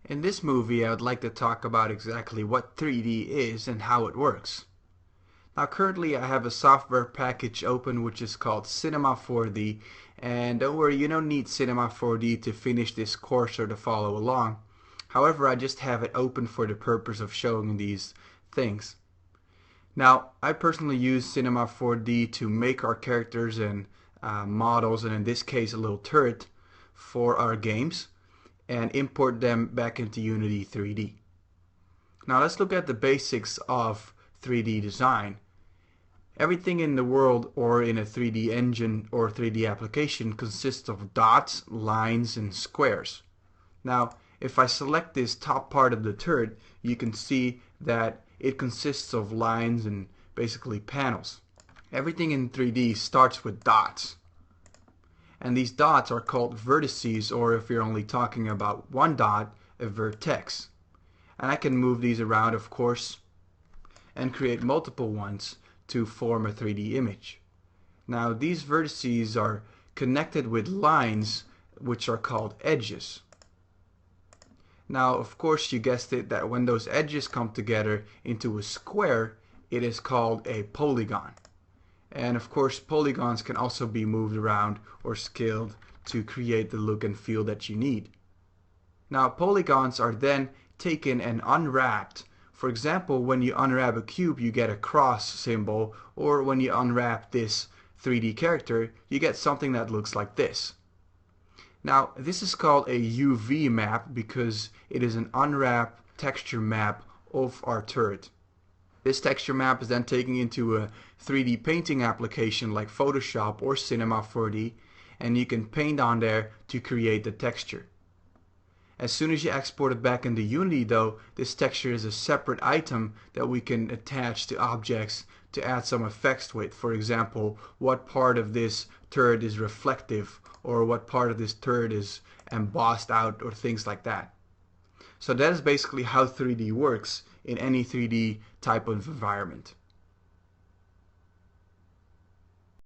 In this movie, I would like to talk about exactly what 3D is and how it works. Now currently I have a software package open which is called Cinema 4D, and don't worry, you don't need Cinema 4D to finish this course or to follow along. However, I just have it open for the purpose of showing these things. Now, I personally use Cinema 4D to make our characters and models, and in this case a little turret, for our games, and import them back into Unity 3D. Now let's look at the basics of 3D design. Everything in the world or in a 3D engine or 3D application consists of dots, lines, and squares. Now if I select this top part of the turret, you can see that it consists of lines and basically panels. Everything in 3D starts with dots. And these dots are called vertices, or if you're only talking about one dot, a vertex. And I can move these around, of course, and create multiple ones to form a 3D image. Now these vertices are connected with lines which are called edges. Now of course you guessed it, that when those edges come together into a square, it is called a polygon. And of course polygons can also be moved around or scaled to create the look and feel that you need. Now polygons are then taken and unwrapped. For example, when you unwrap a cube you get a cross symbol, or when you unwrap this 3D character you get something that looks like this. Now this is called a UV map because it is an unwrapped texture map of our turret. This texture map is then taken into a 3D painting application like Photoshop or Cinema 4D, and you can paint on there to create the texture. As soon as you export it back into Unity though, this texture is a separate item that we can attach to objects to add some effects with. For example, what part of this turret is reflective, or what part of this turret is embossed out, or things like that. So that is basically how 3D works in any 3D type of environment.